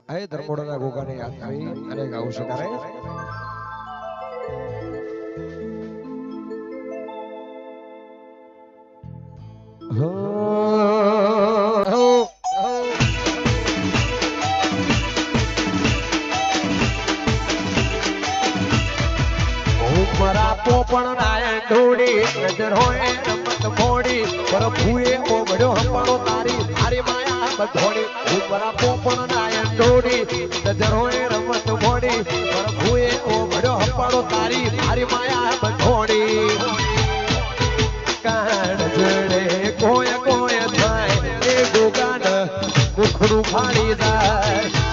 આ ધર્મોડાના ગોગાને યાદ કરી અને ગાવું છે તારે પોપણ નાયણ ઢોડી નજર હોય રમત મોડી પ્રભુએ ઓગળ્યો હંપાળો તારી મારી માયા બધોડી ઉપરા પોપણ નાયણ ઢોડી નજર હોય રમત મોડી પ્રભુએ ઓગળ્યો હંપાળો તારી મારી માયા બધોડી કાણ જડે કોય કોય થાય એ ગોગાન મુખડું ફાડી જાય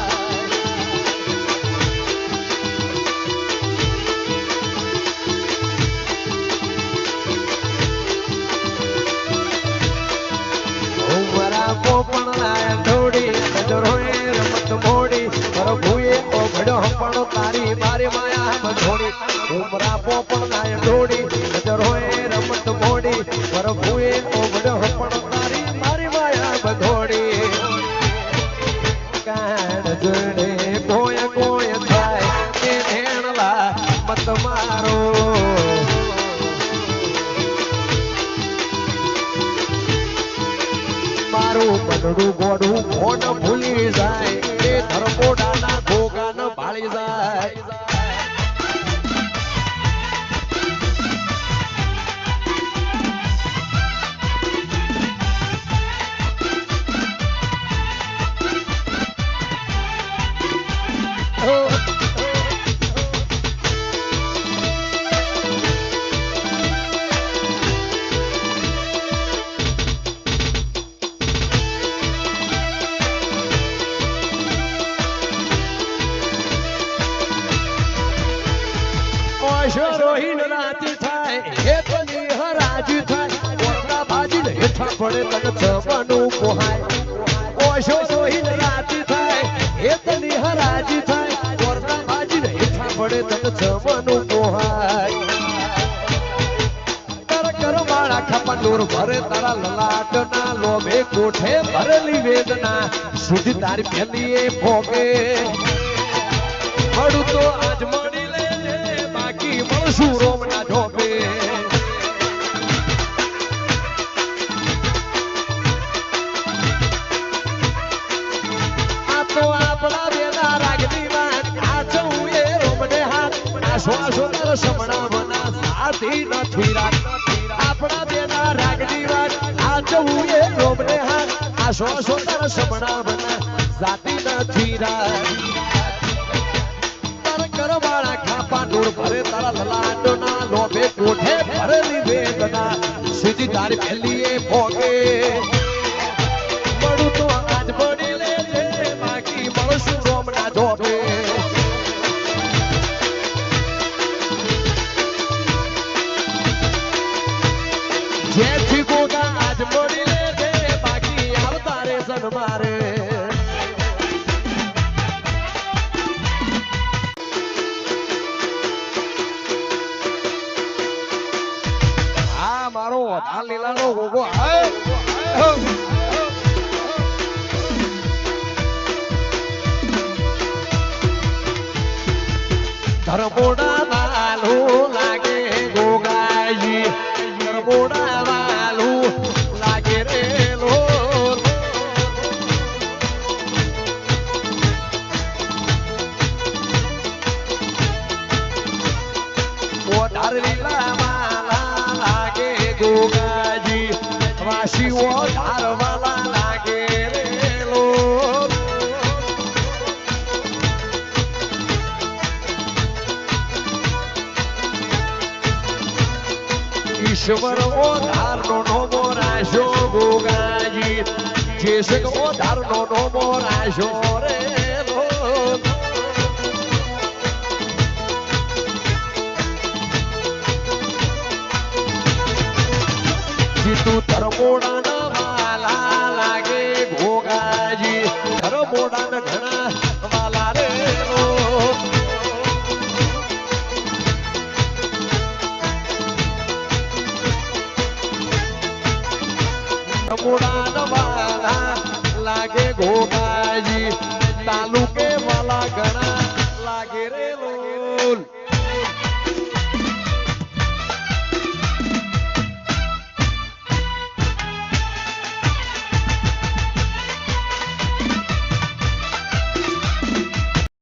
તારી મારી માયા બધોડી ઉમરા પોપણ નાય ઢોડી નજર હોય રમત મોડી પ્રભુએ ઓગળ્યો હપણ તારી મારી માયા બધોડી કાણ જડે કોય કોય થાય એ નેણલા મત મારો મારું બનડું ગોડું મોન ભૂલી જાય એ ધર્મોડાના ભોગાન ભાળી જાય રોહિણ રાતી થાય હે તની હરાજી થાય કોરડા ભાજી ને હેઠા પડે તને જવાનું પોહાય ઓશો રોહિણ રાતી થાય હે તની હરાજી થાય કોરડા ભાજી ને હેઠા પડે તને જવાનું પોહાય કર કર માળા ખપા નૂર ભરે તારા લલાટ ના લોભે કોઠે ભરેલી વેદના સુધી તારી પેલી ભોગે મળું તો આજ મળી મળશું રોમના ઢોપે આ તો આપણા બેના રાગની વાત આ જવું એ રોમને હાથ આ શ્વાસો તારો સમણા બના સાથી નથી રાત આપણા બેના રાગની વાત આ જવું એ રોમને હાથ આ શ્વાસો તારો સમણા બના સાથી નથી રાત કરવાળા ખાપા નૂર ભરે તારા લલાટના લોભે કોઠે ભરેલી વેદના સીધી તારી પહેલી એ ભોગે મળું તો આજ મળી લેજે બાકી મળશું રોમના જોબે જેથી ગોગા આજ મળી લેજે બાકી આવતા રે સન મારે મારો આ લીલાનો ગોગો ધર્મોડા વાલું લાગે ગોગાજી ધર્મોડા વાલું લાગે રે લો મોઢાર લીલા ગોગાજી વાસીઓ ધારવાલા લાગે રે લો ઈશ્વર ઓ ધારનો નોમો રાશો ગોગાજી જેસક ઓ ધારનો નોમો રાશો રે લો તું ધર્મોડા વાલા લાગે ગોગાજી ધર્મોડા ઘણા વાલા રે ધર્મોડા વાલા લાગે ગોગાજી તાલુકે વાલા ઘણા લાગે રે લોલ